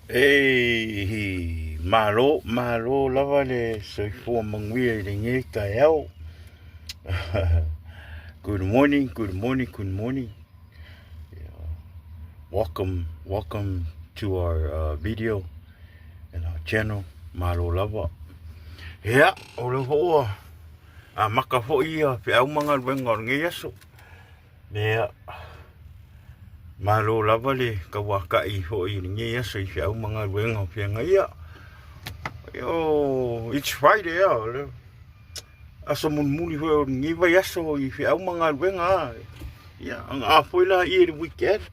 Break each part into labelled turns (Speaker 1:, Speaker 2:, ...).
Speaker 1: Hey, malo lava le soifua manguia I le nge kai au. Good morning, good morning, good morning. Welcome to our video and our channel, malo lava. Yeah, o le hoa. A maka fo ia pe au manga wenga nge yaso. Yeah. Malo lava le kawaka I fo I nge yaso I fe au manga wenga pe ngai. Yo, it's Friday ya. Asa mun muli ho ngi va yaso I fe au manga wenga. Ya, ang apoy la I the weekend.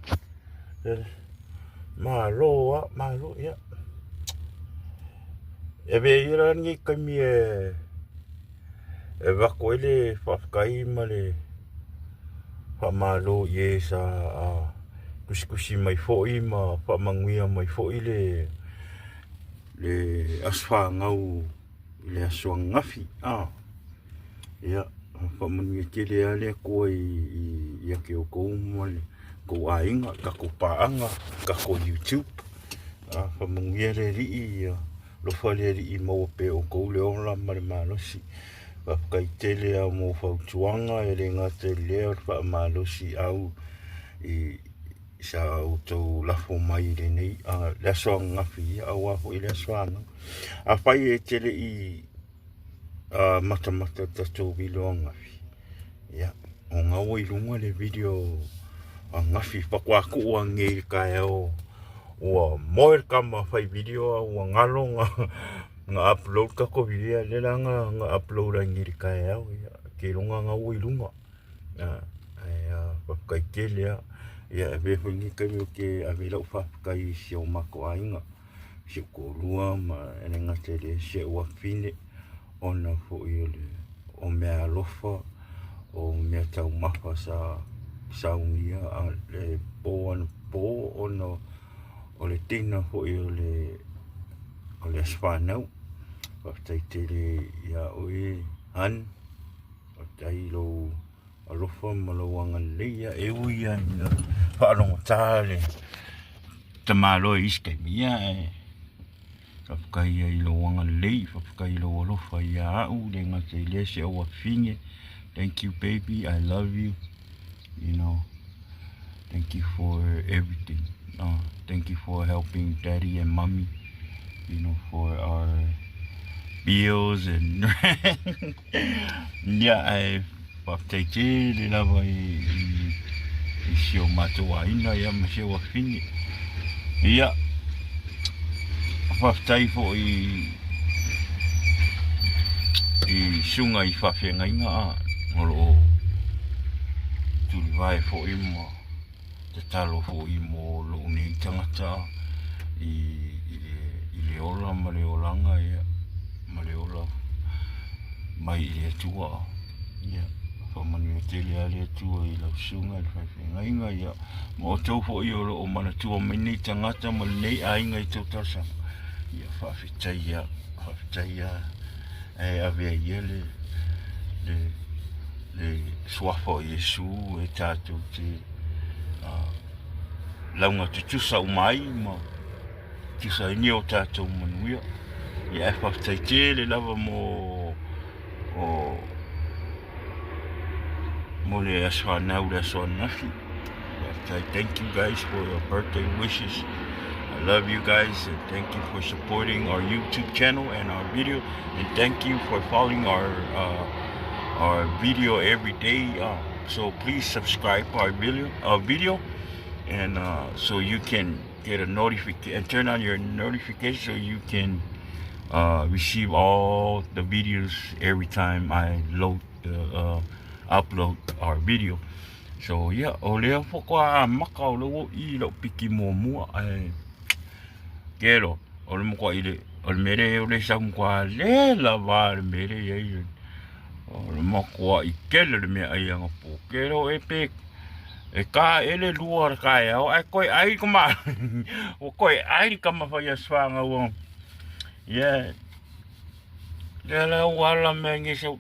Speaker 1: Malo ya. Ebe ira ngi kami ko ele fa kai male fa malo ye sa kuskusi mai fo I ma fa manguia mai fo I le asfa ngau le aswa ngafi ya fa manguia tele ale ko I ya ke o ko mole ko ainga ka ko paanga ka ko YouTube fa manguia le ri lo fa le ri mo pe o ko le ola mare malosi fa kai tele a mo fa tuanga e le ngate le fa malosi au sa auto la fo mai le nei la so ngafi au a fo le so a fa e tele mata ta to bilo ngafi ya o nga o I lunga le video ngafi pa kwa ku o nge ka o moer kama fai video o ngalo nga upload ka ko video le la nga upload ngi ka ya ke lunga nga o I lunga pa kai tele ya be hungi ka mi ke a be lo fa kai si o mako ainga si ko lua ma ene nga tele si o fine ona fo I le o me alofa o me tau mafa sa ungia le po ono o le tina fo I o le asfanau pa tai tele ya oi han o tai lo alofa malawanga leia e uia ina whaarong tāle te malo iske mia whapkai I lo wanga lei whapkai lo alofa ia au le ngata I lese au a finge. Thank you baby, I love you, you know, thank you for everything. Thank you for helping daddy and mommy, you know, for our bills and yeah, I whaptaite le lava I sio matua ina ya masio wa fini ia whaftai fo I sunga I whawhenga inga ngolo tuli vai fo I mo te talo fo I mo lo nei tangata I le ola ma le olanga ia ma le ola mai le tua ia fa manu tele ale tua I la sunga I whawhenga inga ia mo tau fo I o mana tua mai nei tangata ma nei ainga I tau tasa ia whawhetai ia ave ia le swafa o Yesu e tātou te launga te tusa o mai ma tusa I ni o tātou manuia ia e whaftai te le lava mo le aswhanau le aswhanafi. Thank you guys for your birthday wishes. I love you guys and thank you for supporting our YouTube channel and our video, and thank you for following our video every day. So please subscribe our video and so you can get a notification and turn on your notification so you can receive all the videos every time I upload our video. So yeah, o lea whakua maka o leo I lau piki mua kero o le mokua I le o le mere o le sa mokua le la va le mere ai o le mokua I kele le mea ai anga po kero e pe e ka ele lua ka e au ai koe ai kama o koe ai kama whai a swanga o yeah le wala mea nge sau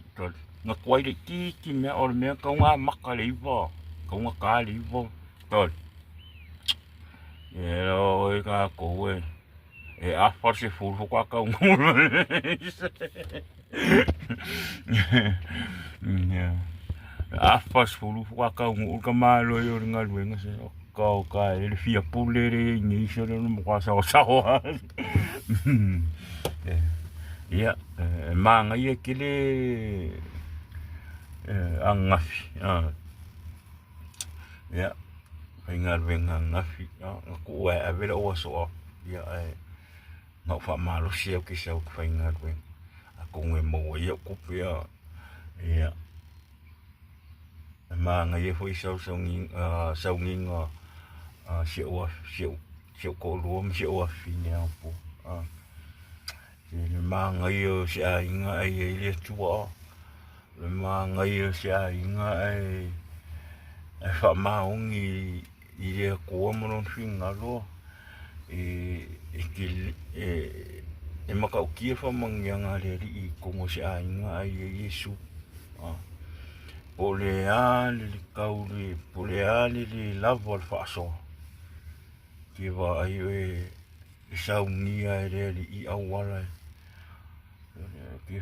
Speaker 1: nga koe le tiki mea o le mea kaunga maka le iwa kaunga ka le iwa tol e ka koe e a forse fu qua ka un a forse fu qua ka un ka malo yo ngal wenga se ka le fia pulere ni so no mo sa sa ya manga ye kile angafi ya ngal wenga ngafi ko wa avela o so ya no fa malo si o ki sa ko fa ngal wen ako ngue mo ye ko pia ya manga ye foi sa ngi si ko luom si o finia po le manga ye si a inga ai le tua le manga ye si a inga ai fa maungi i le ko mo non finga lo e maka o kia fa mangianga le i kongo si a inga ai Yesu po le ale le kauri po le ale le lavo al fa so ki va ai e saungia e le i awala ki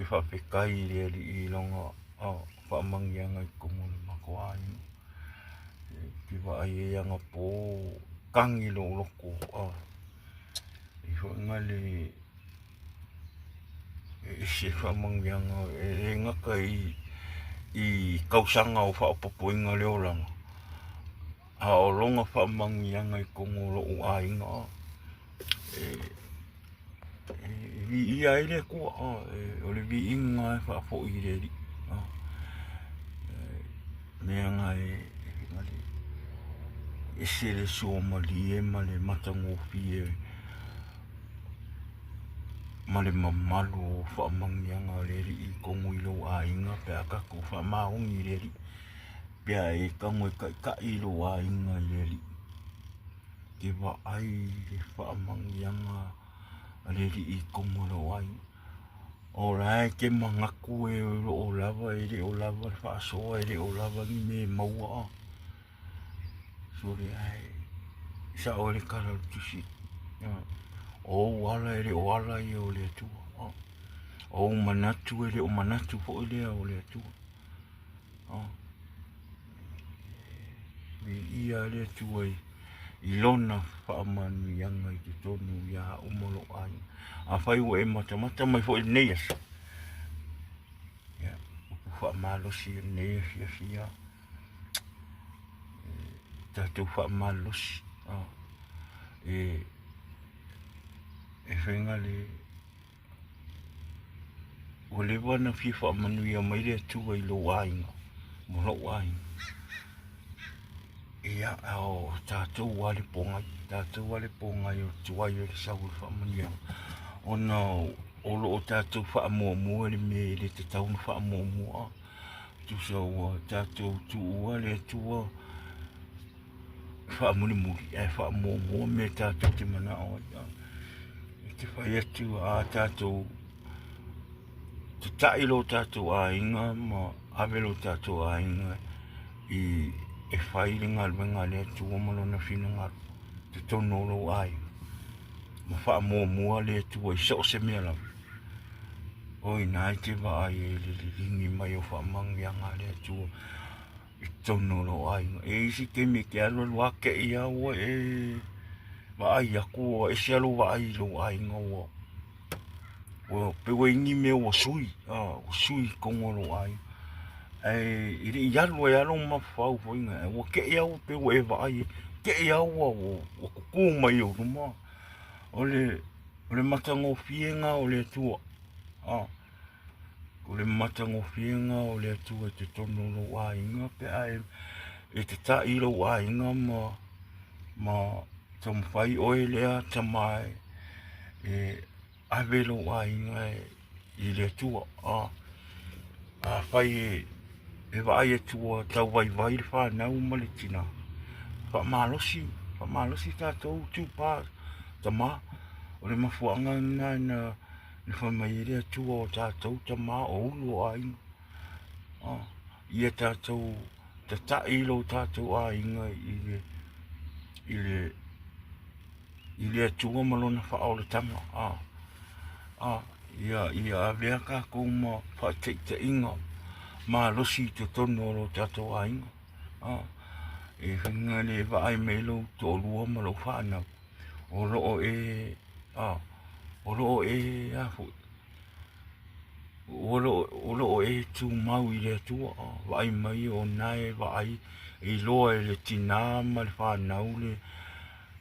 Speaker 1: fa pekai le i longa fa mangianga i kongo le mako ai ki va ai anga po kangi lo loko i fo ngale e se fa mangianga e ngaka i kausanga o fa popoinga le olanga o longa fa mangianga i kongo lo o ainga vi ia ile ko o le vi inga fa fo i le me nga e se le so mali e male matango fie male mamalu fa mangianga le i kongo i lo ainga pe aka ko fa maungi le pia e kango ka i lo ainga le ke va ai le fa mangianga le i kongo lo ai ora ke mangaku e o lava fa so e o lava ni me maua sore ai sa o le kala tusi o wala e o wala i o le tu o manatu e o manatu fo le o le tu ia le tu ai i lona fa manu yanga i te tonu ya umolo ai a fai o e mata mai fo nei as ya fa malo si nei fia tatu fa malo si e venga le o le wana fi fa manu ya mai le tu ai lo ai mo lo ai ia o tatu wale ponga yo tua yo sa u fa manu ya ona o lo tatu fa mo le me le te tau fa mo tu so tatu tu wale tu fa muli e fa mo me tatu te mana o te fa yetu a tatu te tailo tatu a inga ma avelo tatu a inga i e failinga alwenga le tu o malo na finanga te tono lo ai ma fa mo le tu o so se me la oi nai te va ai le lingi mai o fa mangianga le tu i tono lo ai e si ke me ke alo wa ke ia o e va ai aku e si alo va ai lo ai ngo o pe we ni me o sui kongo lo ai i alo e alo ma fa o inga o ke ia o pe we va ai ke ia o ku mai o ma ole matango fienga ole tu ole matango fienga ole tu e te tono lo ai nga pe ai e te tai lo ai nga ma tom fai oilea tamai e avelo ai nga i le tu a fai e vai e tu tau vai fa na umalitina fa malosi tatou tu pa tama ole mafuanga na fa mai le tu o tatou tama o lo ai ia tatou ta ilo tatou ai nga i le I lea tua malona whaoletanga. Ia avea ka kou ma whateita inga. Ma losi te tono lo tato a inga. E whinga le vaai melo tō lua ma lo whanau. O loo e, o loo e afu. O loo e tu mau i lea tua. Vaai mai o nae vaai. I loa e le tina ma le whanau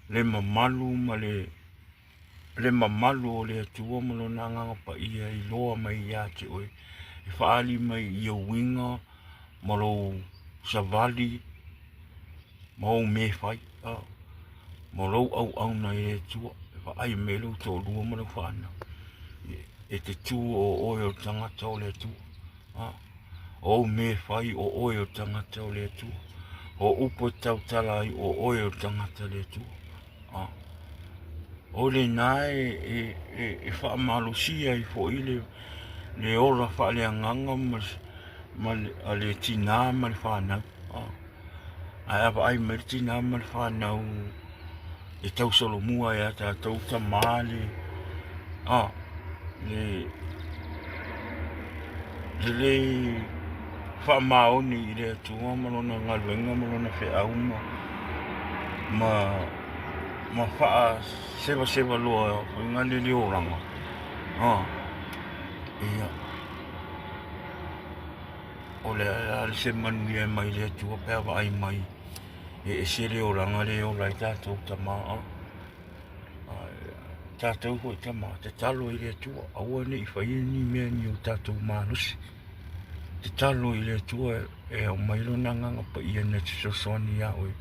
Speaker 1: le mamalu ma le mamalu o le atua ma lo nanganga pa ia i loa mai ia te oe. I whaali mai i o winga ma lo savali ma o me whai. Ma lo au na e atua. E whaai melo tō lua ma lo whanau. E te tū o oe o tangata o le atua. O me whai o oe o tangata o le atua. O upo tau talai o oe o tangata le atua. O le nae e whaamalusia i fo i le ora whaale anganga ma le tina ma le whanau. Ai awa ai me le tina ma le whanau e tau solo mua e ata tau ta maale. Le whaamaoni i le atua malona ngaluenga malona whaeauma ma wha sewa loa whinga le leoranga. Ia. O le ale se manu e mai le atua pēa wa ai mai. E se leoranga le ora i tātou tamaa. Tātou hoi tamaa. Te talo i le atua. Aua ne i whaieni mea ni o tātou mānusi. Te talo i le atua e o mailo nanganga pa ia na te sosoni a oe.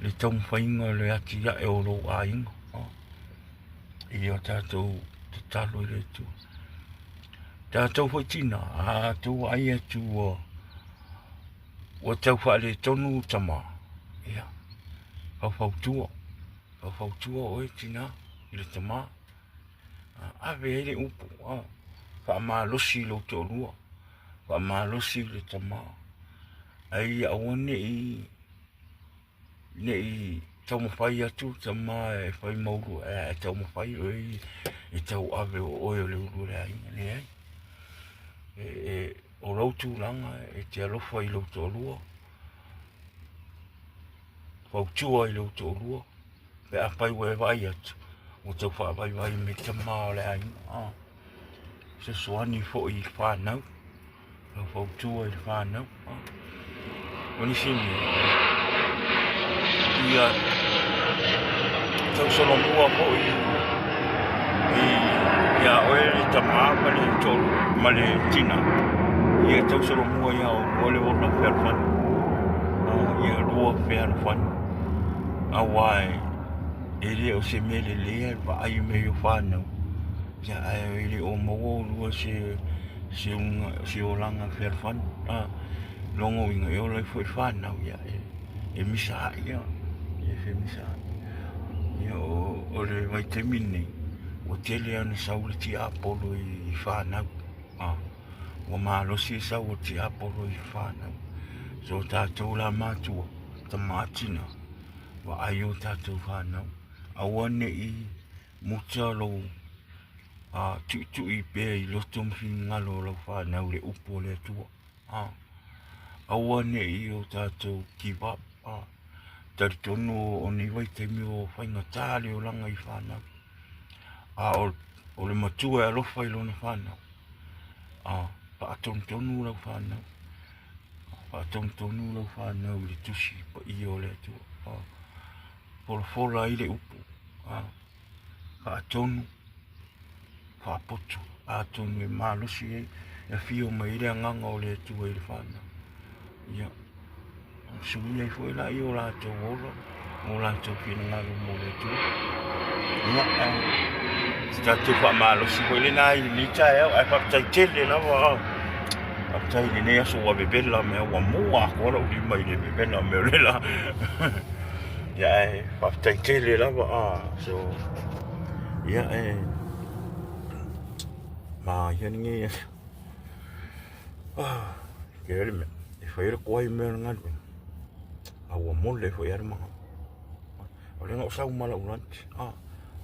Speaker 1: Le tau whainga le ati ia e o lo a inga. I o tātou te talo i le atua. Tātou hoi tina. Tau ai atu o tau whaale tonu tamaa. Ia. Whautua oe tina i le tamaa. Awe e le upo. Whaamalosi lo te orua. Whaamalosi le tamaa. Ai awane i tau mawhai atu tamaa e whai mauru e tau mawhai e tau awe o oe o le uru le ainga le ai. O rautu langa e te alofa i lo te orua. Whautua i lo te orua. Pe a pai we vai atu. O tau whaavai me tamaa o le ainga. Se soani fo i whanau. Whautua i whanau. Wani sini. Ia tau solo mua fo ia oe le tamaa ma le tolu ma le tina. Ia tau solo mua ia o le ora wherwhani. Ia rua wherwhani. Awai e le o se mele lea wa ai me o whanau. Ia e le o mawo rua se o langa wherwhani. Longo inga e o lai fo i whanau ia e misa ia. Ia fe misa. Ia o le vai te mine. O tele ana saule ti apolo i whanau. O maalosi sau o ti apolo i whanau. So tātou la mātua, ta mātina. Wa ai o tātou whanau. Awane i mutalo tu i pēr i loto mwhi ngalo lau whanau le upo le atua. Awane i o tātou give up. Tari tono o ni wai te mi o whainga tāle o langa i whanau. O le matua e alofa i lona whanau. Pa atonu lau whanau. Pa atonu lau whanau le tusi pa i o le atua. Fola i le upo. Pa atonu. Pa apoto. Atonu e maalosi e. E fio mai le anganga o le atua i le whanau. Ia. Sui ai foi la i o la tau ora. O la tau pina ngalo mo le atua. Ia. Tātou whaamalosi foi le nā i lita e au. Ai whaptai tele na wa. Whaptai le nea so wa bebela mea wa mua. Kora uli mai le bebela mea le la. Ia e whaptai tele la wa. So. Ia e. Ma ia ninge ia. Ke ere mea. E whaira kuai mea ngalo. Awa mole foi ar maha. O le ngau sau mala ulanti.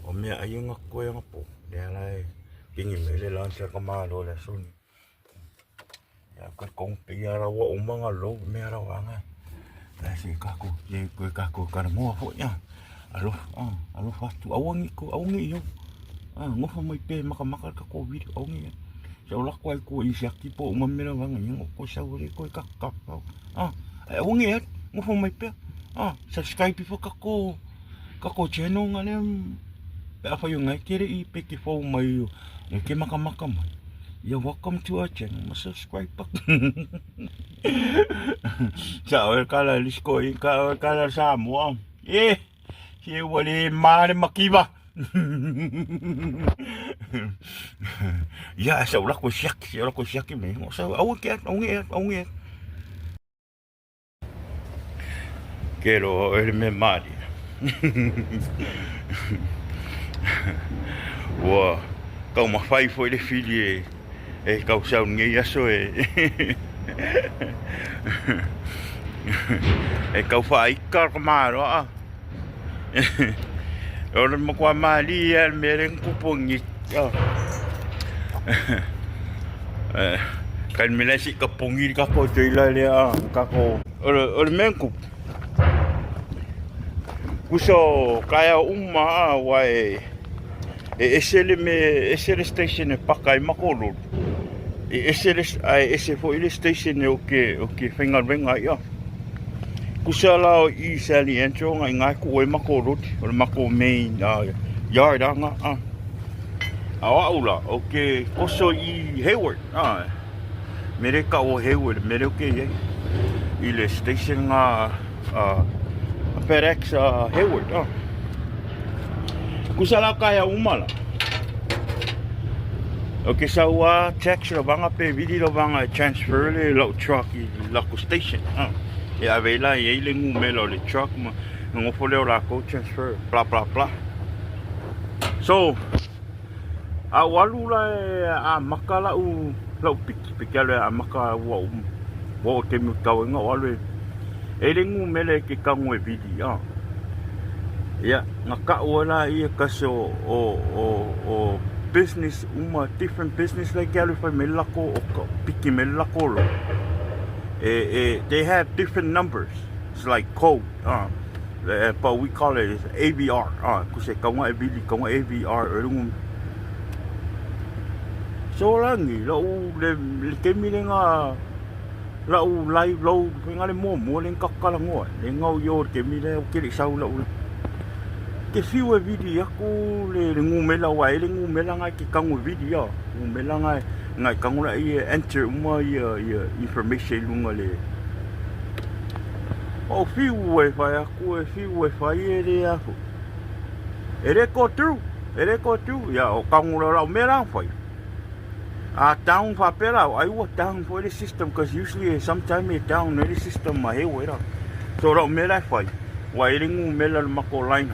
Speaker 1: o mea ai nga koe nga po le lai pingi me le lan sa ka malo le suni ya ko kong pia ra wa o manga lo me ra wanga la si ka ko ye ko ka ko ka mo fo ya alo fa tu awangi yo ngo fa mai pe maka ka ko video awangi sa ula ko ai ko isiaki po mamela wanga ngo ko sa ure ko ka awangi ngo fa mai pe subscribe fo ka ko channel ngale pe fa yo ngai kere I pe ki fo mai yo ke maka mai you're welcome to our channel subscribe pa sa ol kala lisko kala sa mo si wali mare makiba ya sa ula ko siak me sa awi quiero el me mari wow como fai foi de filho kau sau ngi aso kau fai kar maro ora mo kwa mali el meren kupongi kan milasi kapongi ka ko tela le ka ko ora menku kuso kaya umma wai esele station pakai makolo ese fo ile station okay fingal venga ya kusala I sali entro ngai ko e makolo o mako main yard anga aula okay koso I Hayward mere ka o Hayward mere okay ile station FedEx Hayward kusala kaya umala okay so text lo banga pe video lo banga transfer le lo truck la ko station e avela e le ngumelo le truck ma ngo fole la ko transfer bla bla bla so walula makala u lo pikale maka wo te mu ka ngo walu e le ngumele ke ka ngwe video ya ngaka wala I kaso o business different business like Galifa melako o piki melako lo they have different numbers it's like code but we call it ABR kuse kawa ebili kawa ABR so langi lo le kemile nga la u live lo ngale mo le kakala ngo le ngau yo kemile o kiri sau la ke fiu e video ko le ngumela wa le ngumela nga ke kangu video ngumela nga kangula I enter mo information lunga le o fiu e fa ko fiu e fa le afu ere ko tu ya o kangula la mera fa down fa pera I was down for the system because usually sometimes it down the system ma he wera so la mera fa wa le ngumela mako line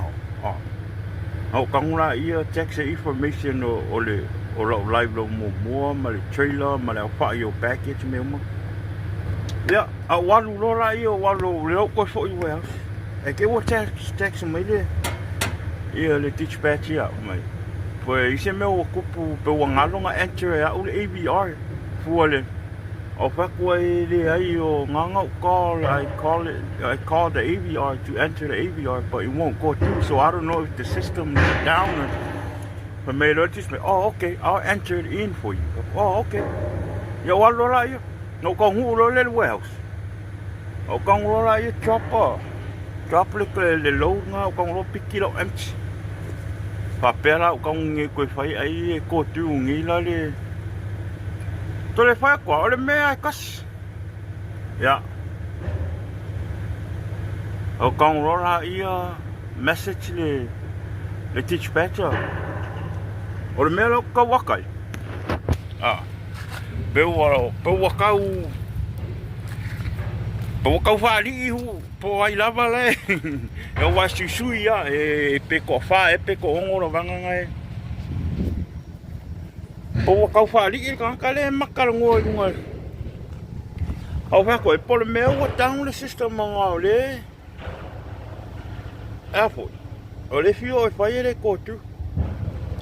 Speaker 1: ho kangula I text information o live lo mo ma le trailer ma le fa yo package me mo ya walu lo la I walu le ko fo I warehouse ke wo text me le le dispatch ya mai foi se me o kupu pe wangalo nga enter ya o ABR fu le o fa ko le ai o nganga I call the AVR to enter the AVR, but it won't go through. So I don't know if the system is down or. But may Lord teach me. Oh, okay, I'll enter it in for you. Oh, okay. Ya walo la yo. No kong hulo le warehouse. O kong la yo drop le load nga o kong lo pikilo empty. Papera o kong ngi ko fai ai ko tu ngi la le. To le fai ko le me ai kas. Ya. O kong rola I message le dispatcher. O le melo ka wakai. Pe wakau fali hu po ai lava le. E wa sui ya pe ko fa pe ko ngoro vanga ngai. Po wakau fali ka le makal ngoi ngai. Au fa ko po le melo down le system nga le. Airport. O le fio e fai ele kotu.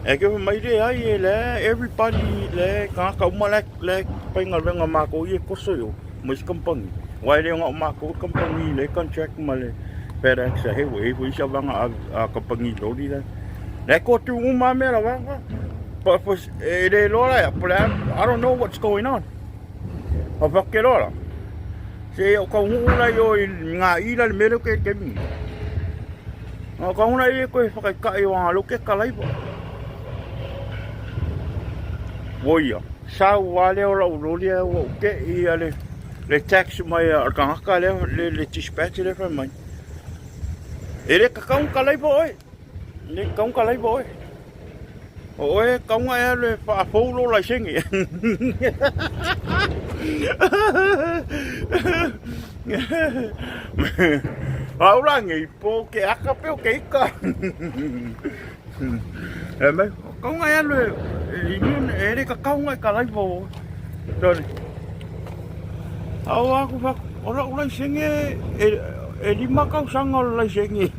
Speaker 1: E ke mai re ai e le everybody le ka uma le painga lenga mako I koso yo mas kampangi wai le nga mako kampangi le contract male FedEx he we isa vanga a kampangi lori le ko tu uma me la vanga but for e lora I don't know what's going on o vakke lora se o ka una yo nga ila le mero ke mi o ka una I ko fa ka yo lo ke kalai Woia, sa wale ora urolia o ke I le tax mai arkanga le dispatch le fa mai. Ele ka kaung kalai boy. Le kaung kalai boy. O kaung ai le fa folo la singi. Aurangi po ke aka pe o ke ka. Mai kaung ai le Imun ere ka kaunga kalai bo. Dori. Au aku fak ora ora singe e lima kau sanga ora singe.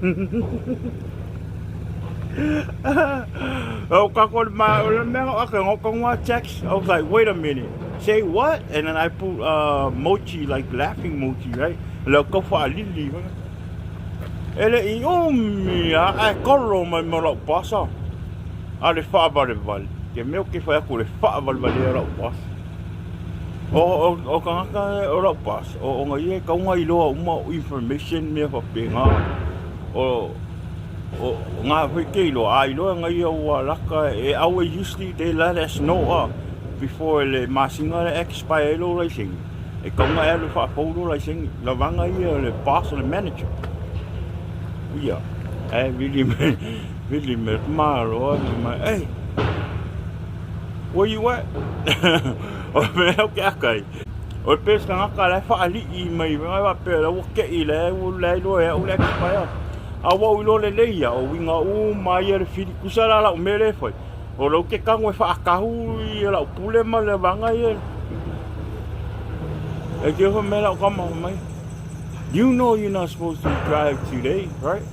Speaker 1: Au ka ko ma ora me ka ngokongwa text. I was like, wait a minute. Say what? And then I put mochi, like laughing mochi, right? Lo ko fa lili. Ele I mi a korro mai mara pasa. Ale fa bare val. Ke meo ke whai aku le wha walwale o rau pas. O kangaka o rau pas. O ngā ie kaunga I loa uma information mea whapenga. O ngā hui ke I loa. I loa ngā ia ua laka e aue usually they let us know before le masinga le expire lo racing. E kaunga e le wha paulo racing. La wanga ia le boss o le manager. Ia. E Vili me maro. Hey. Where you at? O me au ke akai. O pes ka ngaka le wha ali I mai wa pe la wo ke I le o le lo e o le kaya. A wa lo le leia o winga o mai e fili kusala la o mere foi. O lo ke kango e wha akahu I la o pule ma le wanga I e ke ho me la o kama mai. You know you're not supposed to drive today, right?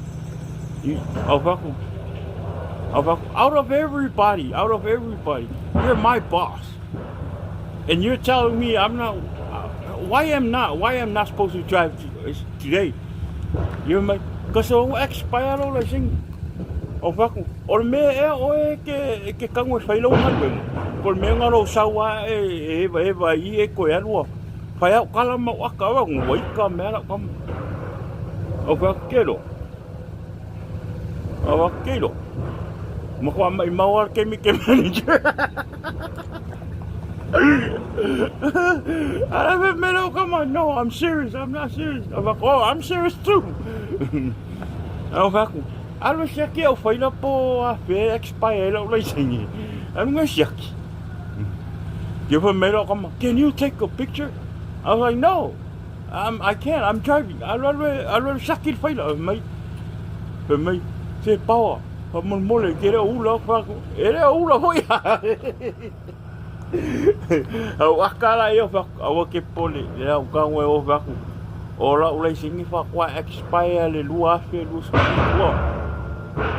Speaker 1: Out of everybody, you're my boss, and you're telling me I'm not. Why am not supposed to drive today? You're my. Cause o expire la sing. O vaku. O me o ke kango failo ngalwe. Por me ngaro sawa e I ko erwa. Fai au kala ma waka wa ngoi ka mera kam. O vakelo. O vakelo. Makwa mai mawar ke mi ke manager. I haven't met oh come on, no, I'm serious, I'm not serious. I'm like, oh, I'm serious too. I'm like, I don't check it, I'll find up a fair expire racing. I'm gonna check. Give her mail, come on, can you take a picture? I was like, no, I can't, I'm driving. I'd rather check it find out, mate. For me, say power. Mon mole que era ula foi. Au akala eu fa au ke pole era o ka we o vaku. Ora ula singi fa kwa expire le lua fe lu swa.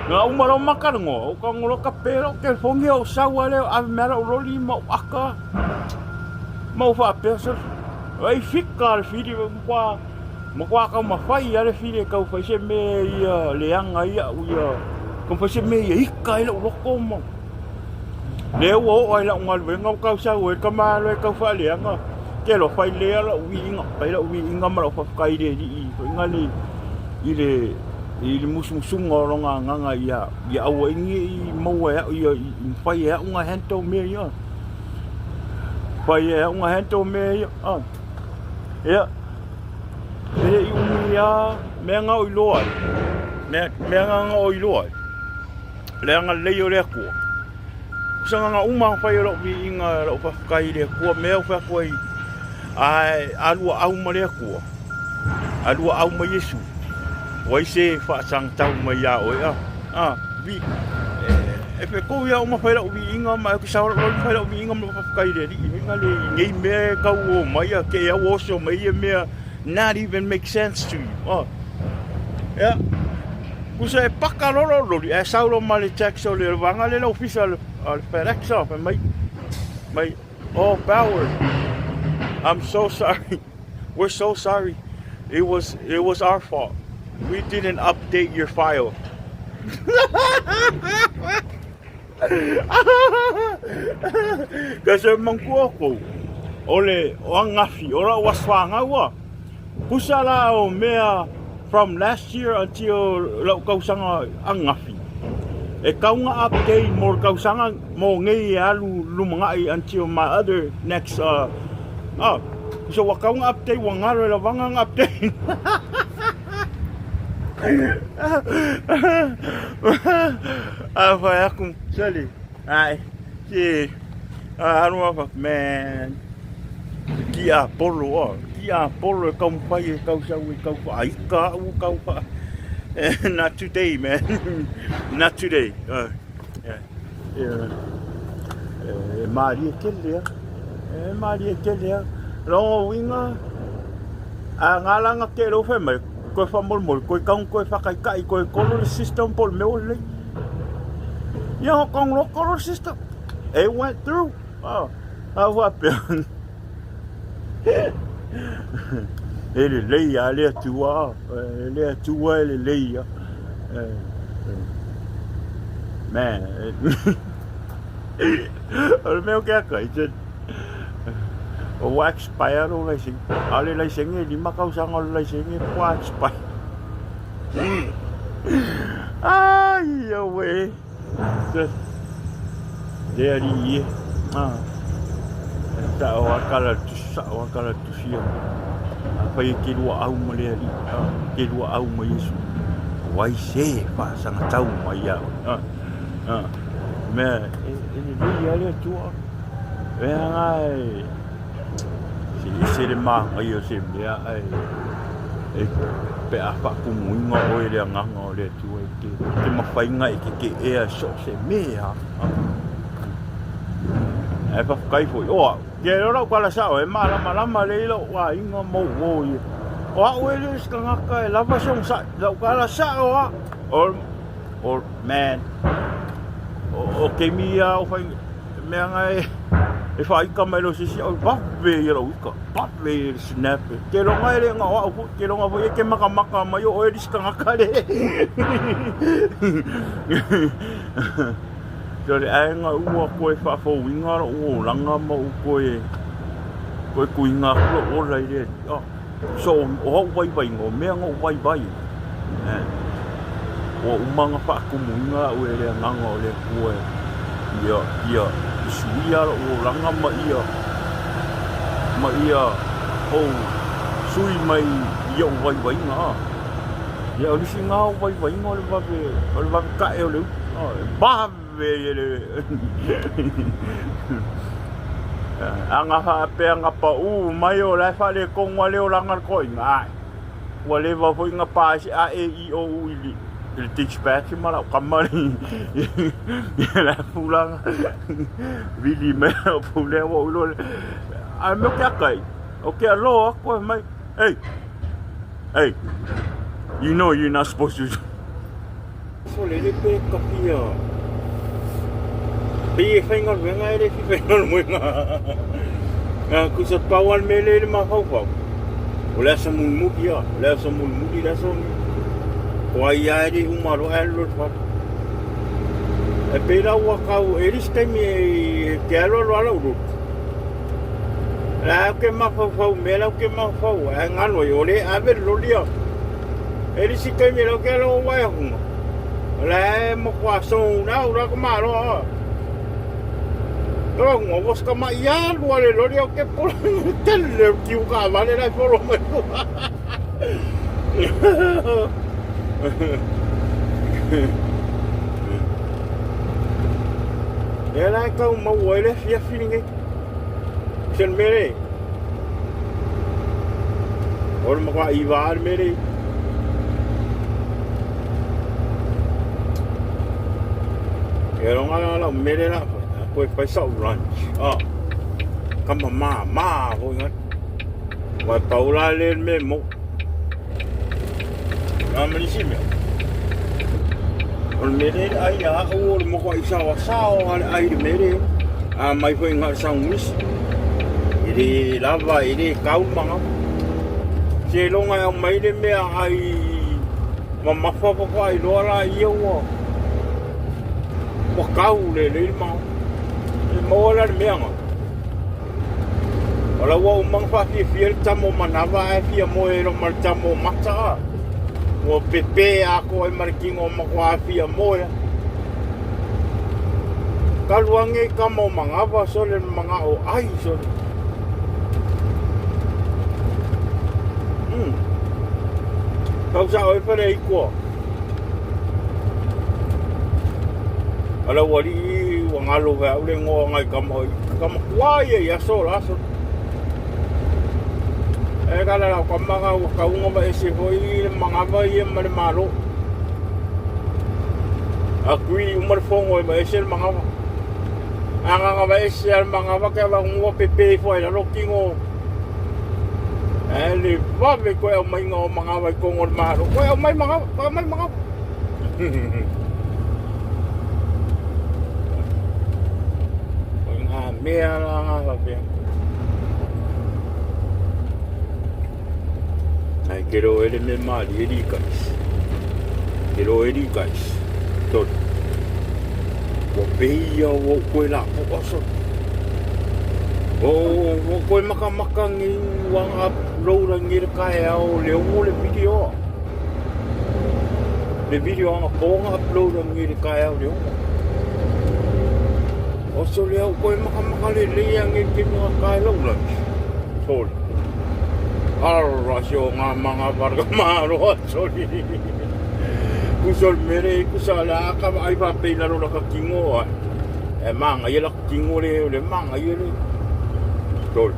Speaker 1: Na uma ro makarango o ka ngolo ka pero ke fongi o sawa le a mera o roli ma aka. Ma fa peso. Ai ficar filho kwa mo kwa ka ma fai ale filho ka fa se me ia le anga ia u ia. Kung pa siya may hikay la uloko mo. Lewo ay la ungal wengaw ka sa we kamalo ka fa le nga. Kelo fai le la winga, pa la winga ma fa kai de di ngali ile musung nga ia awo ngi mo ya fai ya unga hento me ya. Fai ya unga hento me ya. Ya. Ele umia me nga o loa. Me nga o loa. Le nga leo le ko. Sanga nga uma fai ro vi inga ro fa kai le ko me fa foi. Ai alu au ma le ko. Alu au ma Yesu. Wai se fa sang tau ma ya o ya. Vi e pe ko ya uma fai ro vi inga ma ko sa ro fai ro vi inga ma fa kai le inga le ngai me ka o ma ya ke ya wo so me not even make sense to you. Yeah. Kusa e pakaroro lori e saulo male tax o le wanga le official al FedEx off and my oh power. I'm so sorry. We're so sorry. It was our fault. We didn't update your file. Kasi mangku ako. Ole o ngafi ora waswanga wa. Pusala o mea from last year until lau kausanga ang ngafi. E kaunga update more kausanga mo ngai alu lumangai until my other next so wakaunga update wangaro la wangang update. Apa aku sorry. Ai. Si anu apa man. Kia polo kau pai kau sawi kau ai ka u kau pa. Not today, man. Not today. Maria Kelia. Lo winga. Ngala ke lo fe mai. Ko fa mol ko kaung ko fa kai ko color system pol me ole. Yo kong lo color system. It went through. Oh. How happened? Ele leia le tua ele leia man o meu que kai chen o wax expire o lai sing ale lai sing e lima kau sang o lai sing e wax expire ai yo we deri sa o akala tu sia apa ke dua au male ali ke dua au mai Yesu wai se fa sang tau mai ya me ini dia le tua ai si le ma ai se dia ai pe apa ku muinga o le nganga le tua ke ma fai ngai ke e so se me ha e fa kai foi o ke ro kwa la sa o e malama le lo wa inga mo o i o a o le skanga ka la va song sa la kwa la sa or man o ke mi a o fai me ngai e fai ka mai lo si o va ve ro ka va ve snap ke lo ngai le nga o ke lo nga vo ke maka mai o e skanga ka le Jadi nga ua koe whafo winga o langa ma o koe kuinga kula o lai re. So o hau vai ngō mea ngō vai. O umanga whaakumu inga o e rea nganga o le koe. Ia suia o langa ma ia o sui mai ia o vai ngā. Ia o lisi ngā o vai ngā o le vape kae o leu. Bav anga ha pe anga pa mai o la fa le kong wa le o langa ko ngai wa le va fo nga pa si a e i o u i le teach back mala kamari la fulanga vili me o pule o lo a me ka kai okay lo ko mai hey you know you're not supposed to so le pe kapia Bi fengal wenga ere fi fengal wenga. Ku sa pawal mele le ma fau. Ola sa mun mudia, la sa mun mudi la so. Wa ya ere umaro elo fa. E pela wa kau eris temi ke alo lo ro. La ke ma fau mela ke ma fau ngalo yo le ave lo dia. Eris temi lo ke lo wa hu. La mo kwa so na ora ko ma ro. Pero ngobos ka maian wale lo dio ke por tele kiu ka vale la por mo era ka mo wale fia feeling sen mere or mo ka ivar mere era ngala mere la Koe pai sau lunch. Kama ma ho ngat. Wai paula le me mo. Mani si me. O mere ai a o le moko i sawa sao ale ai le mere. A mai foi ngā saungis. Iri lava iri kau manga. Se longa au mai le mea ai mamawhapa ai loa la ia ua. Wa kau le mau. Le maua la le mea ngā. Ola ua umang whawhia fia le tamo manawa e fia mo e ro mar tamo mata. Ua pepe a ko e marikingo makwa fia mo e. Kaluange kamo mangawa so le mga o ai so le. Kau sa oi pare i kua. Ala wali wangalo ga ule ngo ngai kamo kua ye ya so la so. E kala la kamaga ka unga ba ese foi mangava ye mare malo. Akui umar fongo ba ese mangava. Anga ba ese mangava ka ba ngo pepe foi la lokingo. Ele vai ko e mai ngo mangava ko ngol malo. Ko e mai mangava. Mea la nga pia. Ai kero ele me mali eri kais. Kero eri kais. Tot. Wo peia wo koe la po aso. Wo koe maka ngi wang upload ngir kai au le le video. Le video anga po upload ngir kai au le o so leo koe maka le yang e kini ngā kai lau lai. Soli. Arra sio ngā mga warga maro soli. Kusol mere kusala aka ai pa pena ro ka kingo. E manga yela kingo le manga yele. Soli.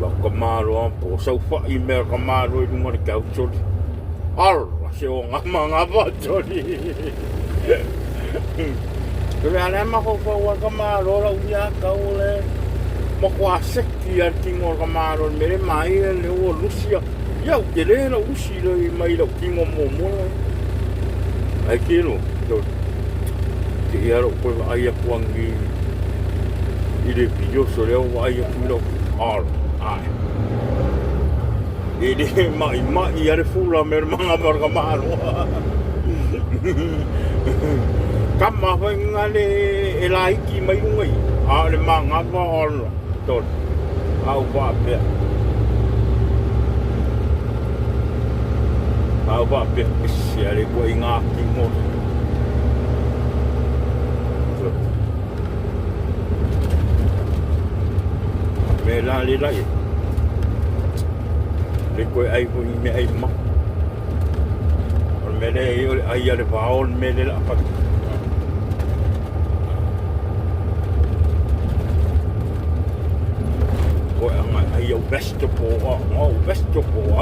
Speaker 1: La kamaro po so fa I mer kamaro I ngor ka soli. Arra sio ngā mga wa soli. Kaya ala mako fa kamaro la uya ka ole makwa seki ar kingo kamaro mere mai le o Lucia ya ke le la usi le mai la kingo mo ai kilo to ke ia ro ko ai akuangi ile video so le o ai akulo ar ai ile mai ar fula mer manga par kamaro kama fa ngale elaiki mai ngai a le manga va ol tot au va pe si ale ko inga ki mo me la le lai le ko ai ko me ai ma me le ai ale va ol me le la pa有 vegetable 啊，冇 vegetable 啊，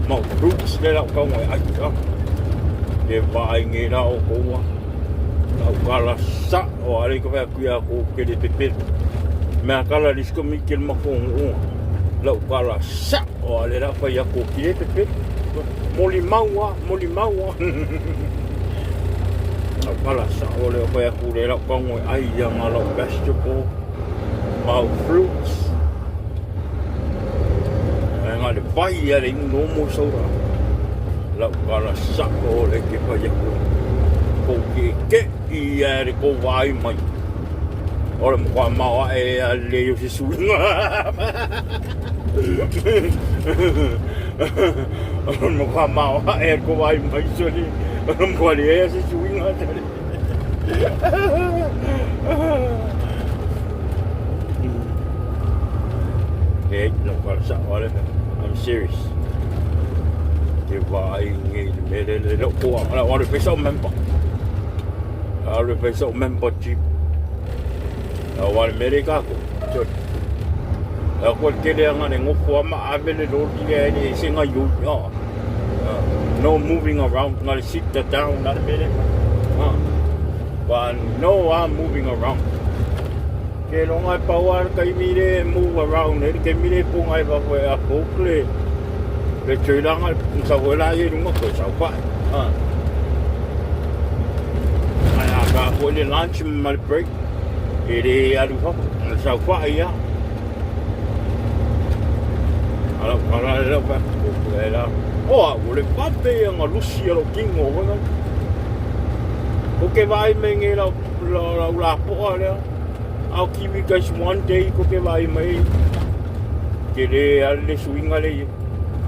Speaker 1: 冇 fruits 咧啦，講我愛啊，你買嘢啦，我講啊，有加啦沙，我話你個咩佢啊，我叫你別別，咩加啦你個咪叫乜講我，有加啦沙，我話你啦，佢啊，我叫你別別，冇禮貌啊，有加啦沙，我哋佢啊，佢哋啦講我愛呀，我有 vegetable，冇 fruits。le vai ale no mo so la para sako le ke pa ya ko ke I ale ko vai mai ora mo kwa ma e ale yo se suinga ora mo kwa ma e ko vai mai so ni ora mo le e se suinga e no para sako ale I'm serious. Ke vai ngi me le lo ko ala ora pesa member. Ala pesa membership. Ora America ko. Ko ke le ngane ngofo ma avele lo ki ni singa yu. No moving around, not sit down, not America. But no, I'm moving around. Ke longa power kai mire move around ne ke mire pungai ba ko a kokle le choilanga sa wala ye runga ko sa pa o le lunch mal break e le alu fa sa fa ia ala le pa la o le pape nga lusi lo kingo wa o ke vai me nge la po ale I'll give you guys one day ko ke vai mai ke le ale swinga le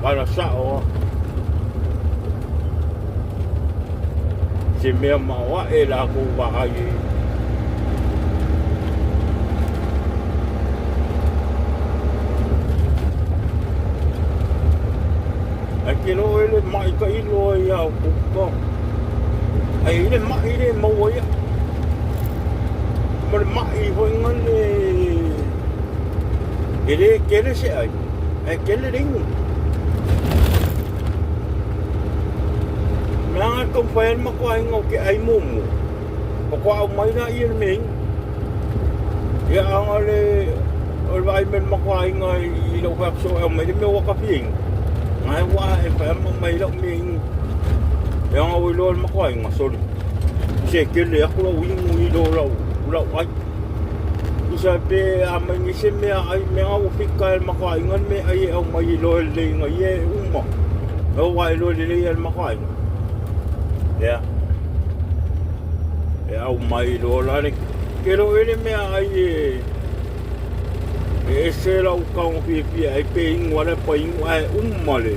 Speaker 1: para sa o se mea mawa e la ko wa ai ke lo ele mai ka I lo ia ko ko ai le mai le mo ia mo le mai ho ngale ele ke le se ai ke le ring na ko fa ma ko ai ngo ke ai mo ko ko au mai na I me ia ngale o vai men ma ko ai ngai I lo fa so au mai me wa ka ping ngai wa e fa ma mai lo ming e nga wi lo ma ko ai nga so se ke le aku lo wi mu lo lo ai isa pe a mai ni se me ai me nga u fika ma ko ai ngan me ai au mai lo le nga ye u mo o wa lo le ma ko ai ya e au mai lo la ne ke lo ele me ai e se la u ka un pi ai pe ingwa le pa ingwa e male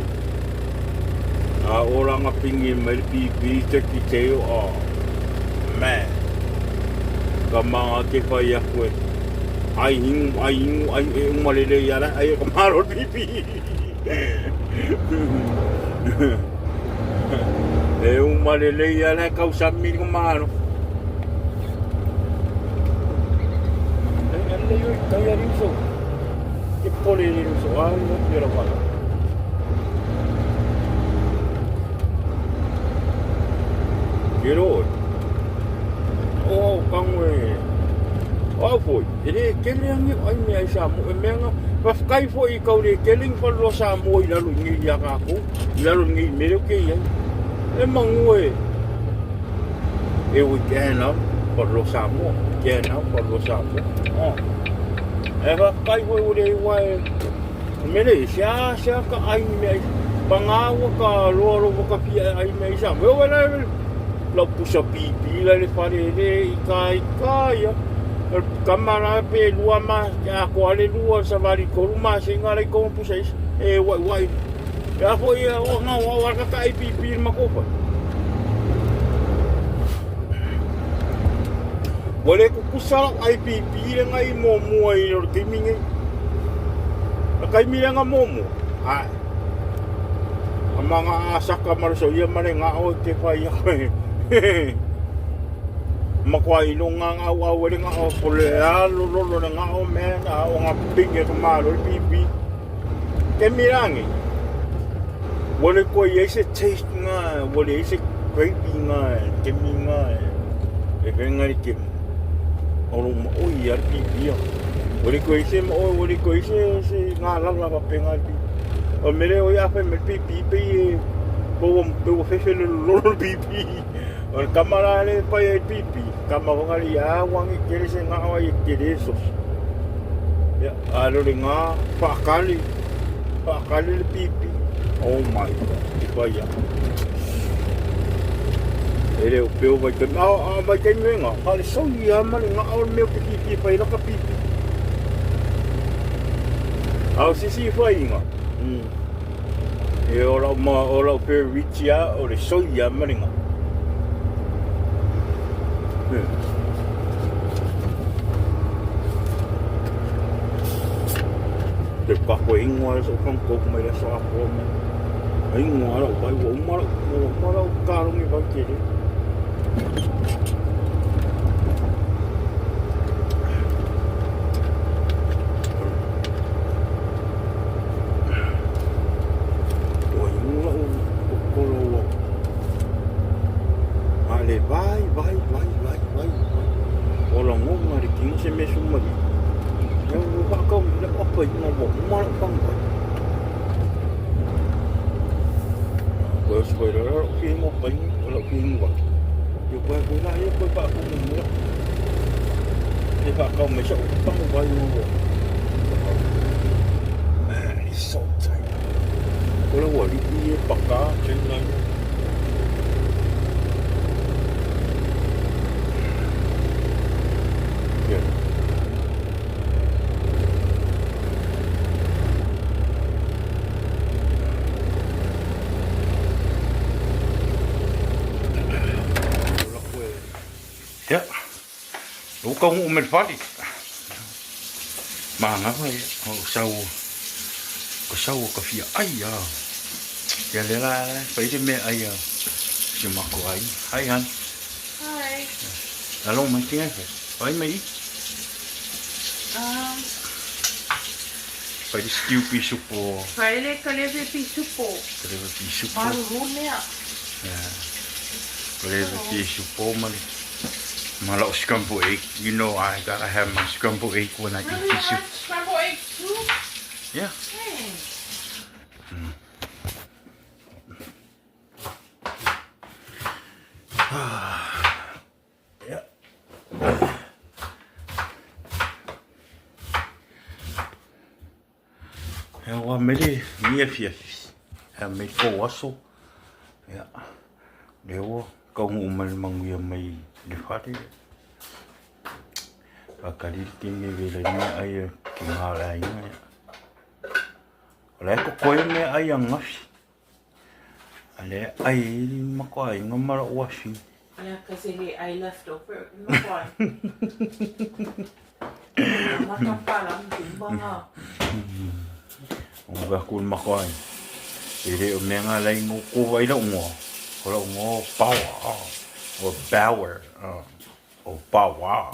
Speaker 1: a ora nga pingi mai pi te ki te o man ka ma ke fa ya ko ai e male le ya la ai ka maro pi e male le ya la ka usa mi ko maro e le yo ka ya rinso che pole di so io lo guardo pero oh kangwe oh foi ele keling ai me ai sa mo me nga pa kai foi ka le keling fa lo sa mo I la lu ngi ya ka ko la lu ngi me le ke ye e mangwe e weekend no por lo sa mo ke na por lo sa mo oh e va kai foi o le wai me le sia ka ai me pangawa ka lo ka pi ai me sa me wala lo pusa pipi la le fare le ika ya kamara pe lua ma ya ko ale lua sa vari ko ma singa le ko pusa e wai ya fo ya o nga wa ka kai pipi ma ko fa wale ko pusa ai pipi le ngai mo ai lo ke mingi kai mi nga mo a amanga asaka marso ia mare nga o ke fa ya makwai lo nga wa we nga o pole alo lo nga o me nga o nga pinge to malo pipi ke mirangi wole ko yese taste nga wole yese creepy nga ke mi nga e venga ke o o ya pipi wole ko yese se nga la pa penga o mere o ya fe me pipi pe po fe lo pipi o kamera le pa e pipi kamera ngali ya wangi kere se nga wa e kere so ya alo le nga pa kali le pipi oh my god pa ya ele o peo vai kan vai kan nga hali so ya ma nga o me pipi pa ilo ka pipi au si fa inga e ora o pe richia o le so ya ma nga de pa ko ingwa so kan ko mai la sa ko me ingwa la pai wo ma la ka ro mi ba ke vai ora mo ngari king se me suma eu ba ko le apa mo mo ma pang ko pues foi lo que mo pai lo que mo eu vai lá eu foi ba ko mo te whakau me sa upangu vai ua. Man, it's so tight. Kula wali i e paka, chain line. Yeah. Ya, luka mo umelpali. Mga ko sawo ka fia ay ah. Ya lela pwede me ay si mako ay. Hi han.
Speaker 2: Hi.
Speaker 1: Hello my dear. Hi me. Pwede stew piso po.
Speaker 2: Pwede kalebe piso po.
Speaker 1: Kalebe piso po.
Speaker 2: Marunong niya.
Speaker 1: Yeah. Kalebe piso po mali. Malo scrambled egg. You know I gotta have my scrambled egg when I eat fish soup.
Speaker 2: Scrambled egg soup?
Speaker 1: Yeah.
Speaker 2: Hey. Yeah. Wa mele mia fia. Ha me ko waso. Yeah. Dewo kau umal manguya mai le fate. Pakali kimi vela ni ai ki mala ai. Ole ko koe me ai ngafi. Ale ai mako ai ngamara washi. Yeah, kasi I left over. Makoy. Matang palang timbanga.
Speaker 1: Nga kun mako ai. Ere o menga lai ngo ko vai da ngo. Ko ngo power. O power. O power.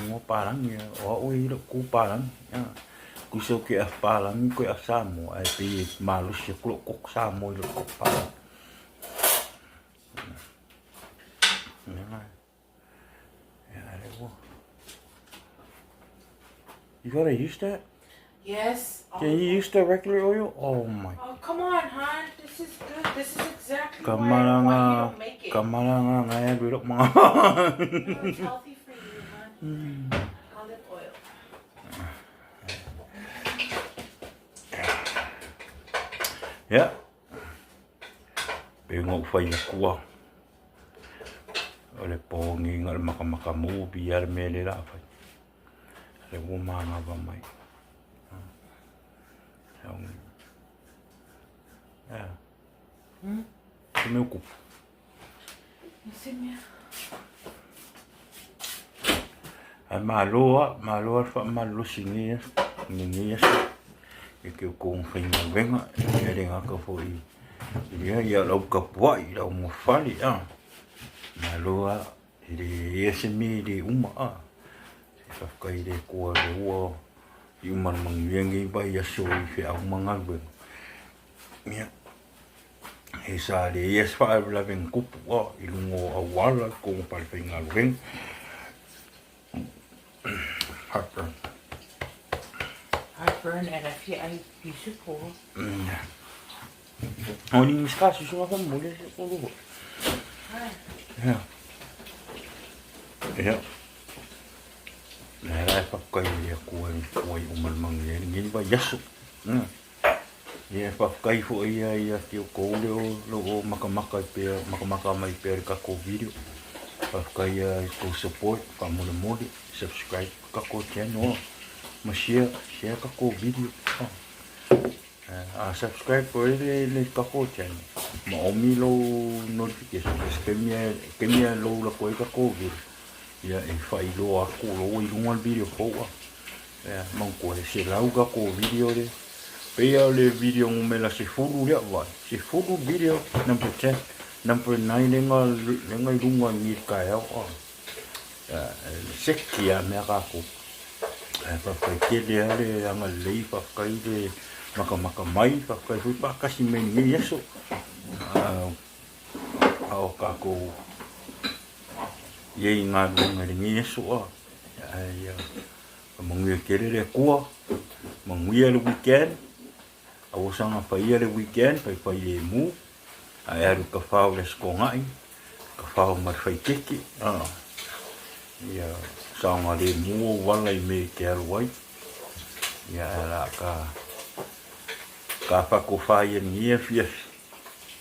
Speaker 1: Ngo parang ya. O oi ku parang. Kuso ke parang ko asamo ai pi malus ya ko samo lo ko parang. You gotta use that?
Speaker 2: Yes.
Speaker 1: Can you use the regular oil? Oh my.
Speaker 2: Oh, come on, hon. This is good. This is exactly why
Speaker 1: Kamala
Speaker 2: you don't make it.
Speaker 1: Kamala nga ngaya bilok mga.
Speaker 2: No, it's healthy for you, hon. Olive oil.
Speaker 1: Yeah. Bengok fai kuah. Ole pongi ngal makamaka mu biar mele la fai. Le umama ba mai. Ya. Kami uku.
Speaker 2: Masimya.
Speaker 1: Maloa fa malo singias. Ningias. Ike kong fai venga. Ele nga ka foi. Ia ia lau ka puai lau mo fali Maloa ile yesemi de uma Kai de ko de wo yuman mangiengi ba ya so fi au mangal ben. Mia. Esa de yes fa la ben kupu ilungo awala ko pal fingal ben. Heartburn.
Speaker 2: Heartburn and I feel beautiful.
Speaker 1: Oni miskasi so ka mole ko lo. Yeah. Yeah. Nara pa kai ya kuai umal mangiengi ngin ba yasu. Ia whafkai fo ia ki o kōreo lo makamaka mai pe ka ko video. Whafkai ko support ka mole mole subscribe ka ko channel. Ma share ka ko video. Subscribe ko le ka ko channel. Ma omi lo notification kemia lo la ko ka ko video. Ia e fai lo aku lo i lunga video ko. Mang ko se lauga ko video le. Pea le video ngumela se furu le vai. Se furu video number 10, number 9 lenga lunga ni ka ya. Sekia me ka ko. Pa ke le ale anga le pa kai le maka mai pa kai fu pa kasi men ni yeso. Au ka ko. Ye nga ni yeso ya. Manguia kere le kua. Manguia le weekend. Awasanga whaia le weekend, pai le mu. Ai aru ka whao le skongai. Ka whao mar whai keke.
Speaker 2: Ia saunga le mua wala I me ke aluai. Ia la ka whakowhai ni fiafi.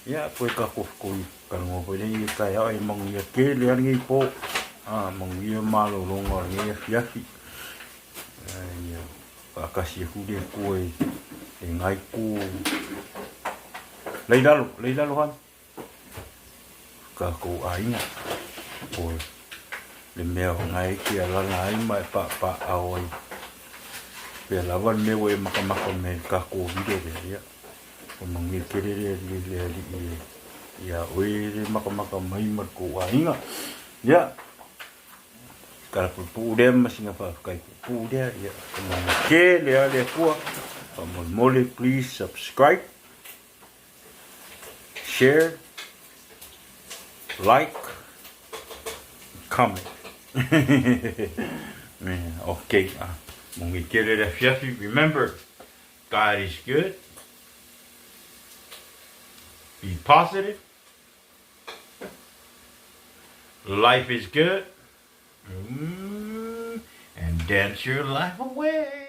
Speaker 2: Ia koe ka kofkoi ka ngopo nei kai ai mangi ia ke le angi po. Mangi ia malo longa ni fiafi. Ia kasi hude koe e ngai ku leilalo han. Ka ko ainga. Koe le mea ngai ki ala nai mai pa awai. Pe lawan me we makamaka me ka ko video de ya. O mangi kerere le ya we makamaka mai mar ko ainga. Ya. Kara pu de masinga fa kai pu de ya. Ke le ale ko. Mole please subscribe. Share. Like. Comment. Okay. When we get it at Fiafi, remember, God is good. Be positive. Life is good. And dance your life away.